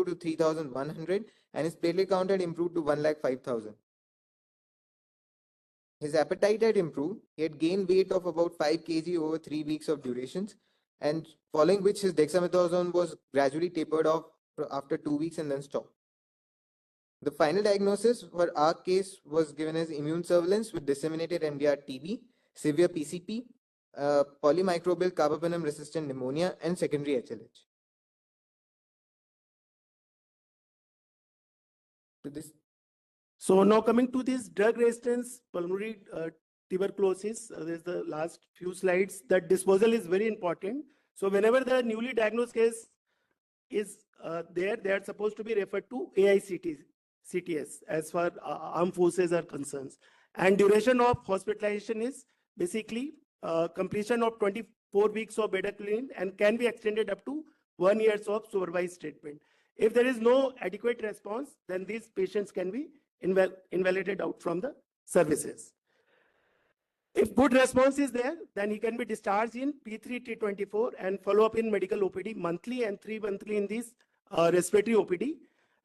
improved to 3,100 and his platelet count had improved to 1,05,000. His appetite had improved. He had gained weight of about 5 kg over 3 weeks of durations, and following which his dexamethasone was gradually tapered off after 2 weeks and then stopped. The final diagnosis for our case was given as immune surveillance with disseminated MDR TB, severe PCP, polymicrobial carbapenem resistant pneumonia, and secondary HLH. So now coming to this drug resistance pulmonary tuberculosis, there's the last few slides. That disposal is very important. So whenever the newly diagnosed case is there, they are supposed to be referred to CTS as far armed forces are concerned. And duration of hospitalization is basically completion of 24 weeks of bed cleaning and can be extended up to 1 year of supervised treatment. If there is no adequate response, then these patients can be invalidated out from the services. If good response is there, then he can be discharged in P3 T24 and follow up in medical OPD monthly and 3 monthly in this respiratory OPD,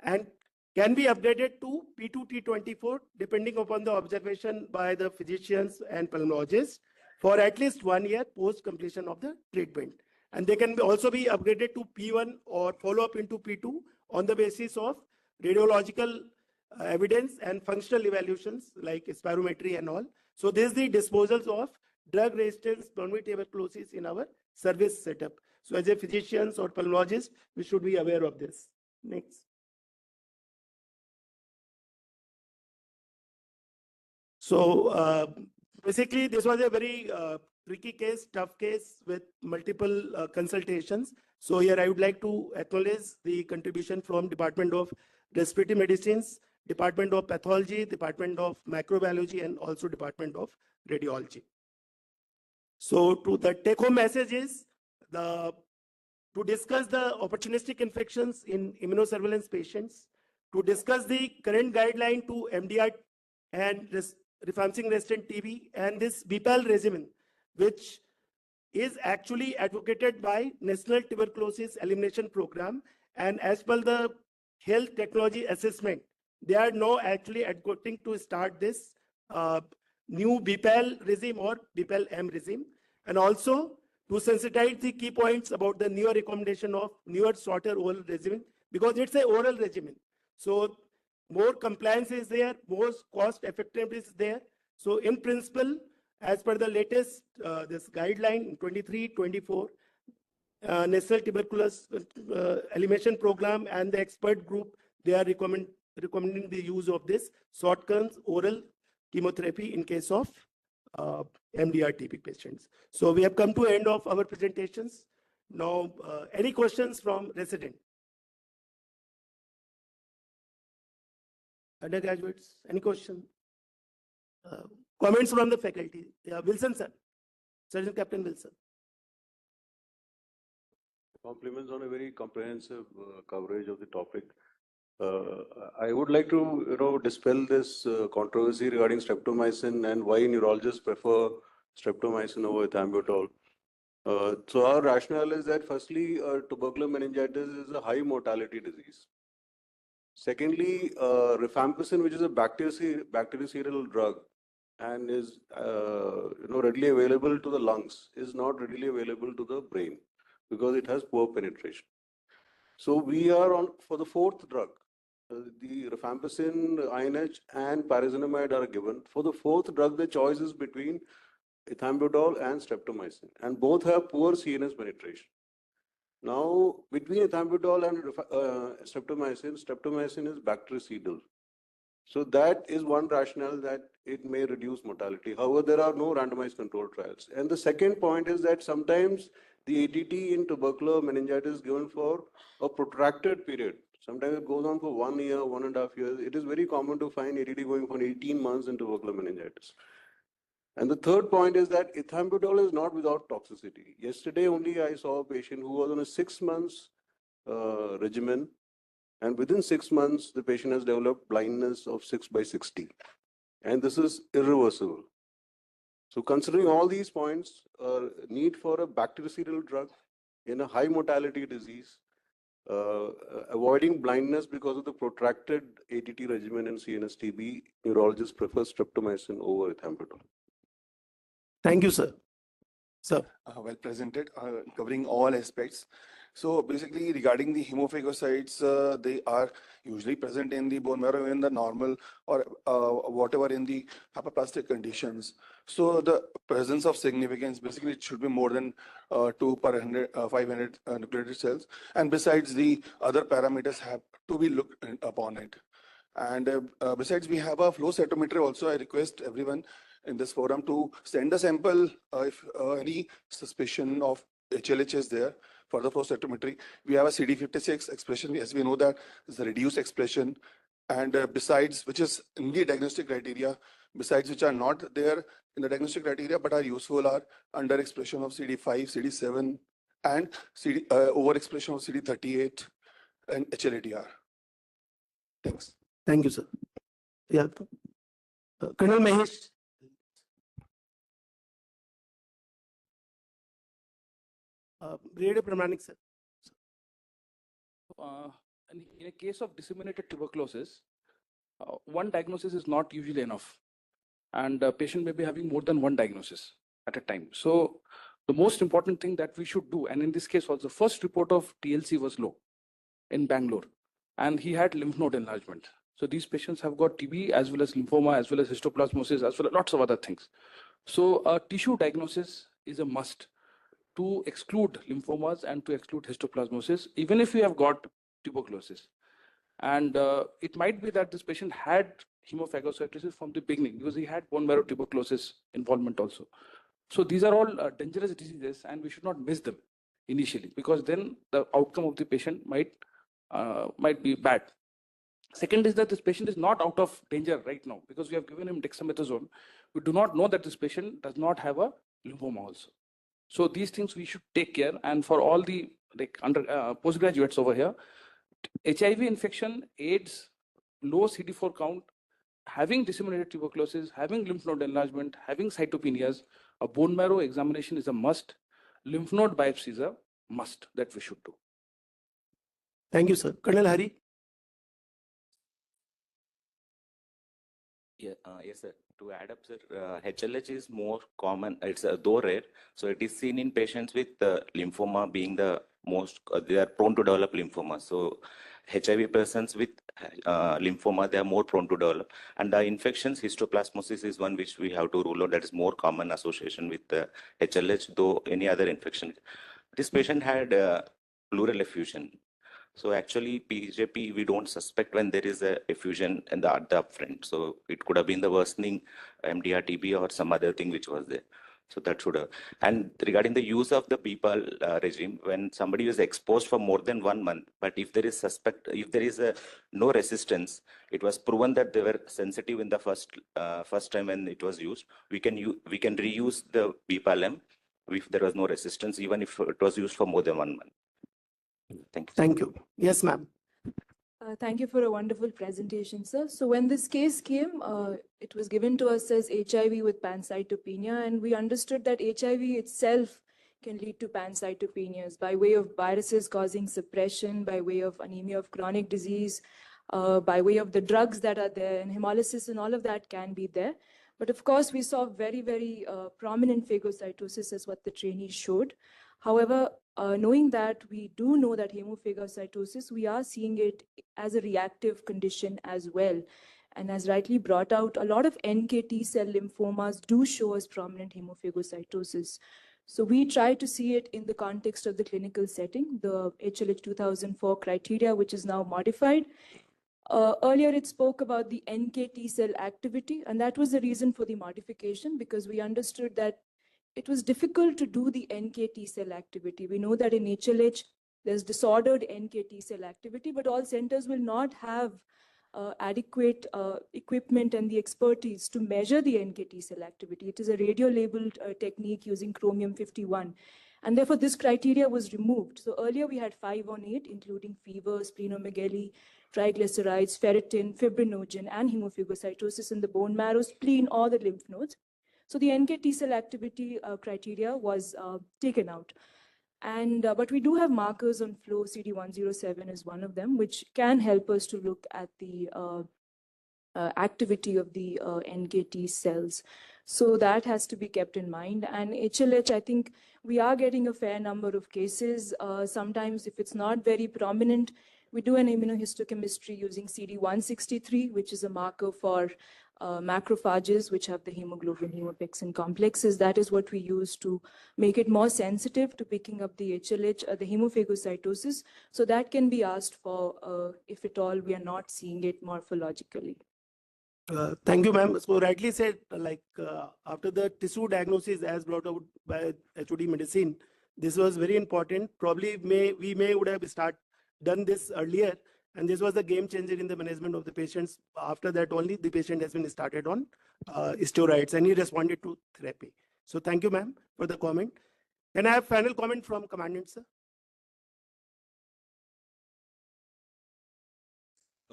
and can be upgraded to P2 T24 depending upon the observation by the physicians and pulmonologists for at least 1 year post completion of the treatment. And they can also be upgraded to P1 or follow up into P2 on the basis of radiological evidence and functional evaluations like spirometry and all. So this is the disposals of drug resistance pulmonary tuberculosis in our service setup. So as a physicians or pulmonologist, we should be aware of this. Next. So basically this was a very tricky case, tough case with multiple consultations. So here I would like to acknowledge the contribution from Department of Respiratory Medicines, Department of Pathology, Department of Microbiology, and also Department of Radiology. So to the take-home message is to discuss the opportunistic infections in immunosurveillance patients, to discuss the current guideline to MDR and rifampicin resistant TB and this BPAL regimen, which is actually advocated by National Tuberculosis Elimination Program, and as per the health technology assessment, they are now actually advocating to start this new BPAL regime or BPAL-M regime, and also to sensitize the key points about the newer recommendation of newer shorter oral regimen, because it's an oral regimen. So more compliance is there, more cost effectiveness is there. So in principle, as per the latest this guideline 23-24, National Tuberculosis Elimination Program and the expert group, they are recommending the use of this short-term oral chemotherapy in case of MDR TB patients. So we have come to end of our presentations. Now, any questions from resident? Undergraduates, any question? Comments from the faculty? Yeah, Wilson sir, Sergeant Captain Wilson. Compliments on a very comprehensive coverage of the topic. I would like to, dispel this controversy regarding streptomycin and why neurologists prefer streptomycin over ethambutol. So our rationale is that firstly, tubercular meningitis is a high mortality disease. Secondly, rifampicin, which is a bactericidal drug and is readily available to the lungs, is not readily available to the brain because it has poor penetration. So we are on for the fourth drug. The rifampicin, INH, and pyrazinamide are given. For the fourth drug, the choice is between ethambutol and streptomycin, and both have poor CNS penetration. Now, between ethambutol and streptomycin is bactericidal. So that is one rationale that it may reduce mortality. However, there are no randomized controlled trials. And the second point is that sometimes the ATT in tubercular meningitis is given for a protracted period. Sometimes it goes on for 1 year, 1.5 years. It is very common to find ATT going for 18 months in tubercular meningitis. And the third point is that ethambutol is not without toxicity. Yesterday only I saw a patient who was on a 6 months regimen, and within 6 months the patient has developed blindness of 6/60, and this is irreversible. So considering all these points, need for a bactericidal drug in a high mortality disease avoiding blindness because of the protracted ATT regimen and CNS TB, neurologists prefer streptomycin over ethambutol. Thank you, sir. Sir. Well presented, covering all aspects. So basically, regarding the hemophagocytes, they are usually present in the bone marrow in the normal or whatever in the hyperplastic conditions. So the presence of significance, basically, it should be more than 2 per 500 nucleated cells. And besides, the other parameters have to be looked upon it. And besides, we have a flow cytometer also. I request everyone in this forum to send a sample if any suspicion of HLH is there for the flow cytometry. We have a CD56 expression, as we know that is a reduced expression. And besides, which is in the diagnostic criteria, besides which are not there in the diagnostic criteria but are useful, are under expression of CD5, CD7, and overexpression of CD38 and HLA-DR. Thanks. Thank you, sir. Yeah. Colonel Mahesh. Brigadier Pramanik, sir. In a case of disseminated tuberculosis, one diagnosis is not usually enough. And a patient may be having more than one diagnosis at a time. So the most important thing that we should do, and in this case was the first report of TLC was low in Bangalore, and he had lymph node enlargement. So these patients have got TB as well as lymphoma, as well as histoplasmosis, as well as lots of other things. So a tissue diagnosis is a must to exclude lymphomas and to exclude histoplasmosis, even if we have got tuberculosis. And it might be that this patient had hemophagocytosis from the beginning because he had bone marrow tuberculosis involvement also. So these are all dangerous diseases, and we should not miss them initially, because then the outcome of the patient might be bad. Second is that this patient is not out of danger right now because we have given him dexamethasone. We do not know that this patient does not have a lymphoma also. So these things we should take care. And for all the postgraduates over here, HIV infection, AIDS, low CD4 count, having disseminated tuberculosis, having lymph node enlargement, having cytopenias, a bone marrow examination is a must. Lymph node biopsy is a must that we should do. Thank you, sir. Colonel Hari. Yeah, yes, sir. To add up, sir, HLH is more common. It's though rare, so it is seen in patients with lymphoma being the most. They are prone to develop lymphoma. So HIV persons with lymphoma, they are more prone to develop. And the infections, histoplasmosis is one which we have to rule out. That is more common association with HLH, though any other infection. This patient had pleural effusion. So actually, PJP, we don't suspect when there is a effusion in the upfront. So it could have been the worsening MDR TB or some other thing which was there. So that should have. And regarding the use of the BPAL regime, when somebody is exposed for more than 1 month, but if there is no resistance, it was proven that they were sensitive in the first time when it was used. We can reuse the BPAL-M if there was no resistance, even if it was used for more than 1 month. Thank you. Thank you. Yes, ma'am. Thank you for a wonderful presentation, sir. So when this case came, it was given to us as HIV with pancytopenia, and we understood that HIV itself can lead to pancytopenias by way of viruses causing suppression, by way of anemia of chronic disease, by way of the drugs that are there, and hemolysis and all of that can be there. But of course, we saw very, very prominent phagocytosis as what the trainees showed. However, knowing that we do know that hemophagocytosis, we are seeing it as a reactive condition as well. And as rightly brought out, a lot of NKT cell lymphomas do show us prominent hemophagocytosis. So we try to see it in the context of the clinical setting, the HLH 2004 criteria, which is now modified. Earlier, it spoke about the NKT cell activity, and that was the reason for the modification, because we understood that it was difficult to do the NKT cell activity. We know that in HLH, there's disordered NKT cell activity, but all centers will not have adequate equipment and the expertise to measure the NKT cell activity. It is a radio-labeled technique using chromium-51. And therefore, this criteria was removed. So earlier, we had 5 on 8, including fever, splenomegaly, triglycerides, ferritin, fibrinogen, and hemophagocytosis in the bone marrow, spleen, or the lymph nodes. So the NKT cell activity criteria was taken out. And but we do have markers on flow. CD107 is one of them, which can help us to look at the activity of the NKT cells. So that has to be kept in mind. And HLH, I think we are getting a fair number of cases. Sometimes if it's not very prominent, we do an immunohistochemistry using CD163, which is a marker for macrophages, which have the hemoglobin hemopexin complexes. That is what we use to make it more sensitive to picking up the HLH, the hemophagocytosis. So that can be asked for if at all we are not seeing it morphologically. Thank you, ma'am. So rightly said, after the tissue diagnosis as brought out by HOD medicine, this was very important. Probably we would have done this earlier, and this was a game changer in the management of the patients. After that only, the patient has been started on steroids, and he responded to therapy. So thank you, ma'am, for the comment. Can I have final comment from Commandant, sir?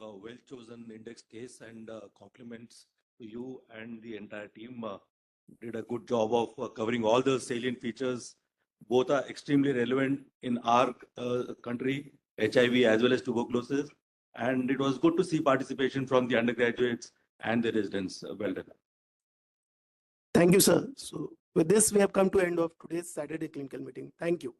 Well-chosen index case, and compliments to you and the entire team. Did a good job of covering all the salient features. Both are extremely relevant in our country, HIV as well as tuberculosis. And it was good to see participation from the undergraduates and the residents. Well done. Thank you, sir. So with this, we have come to end of today's Saturday clinical meeting. Thank you.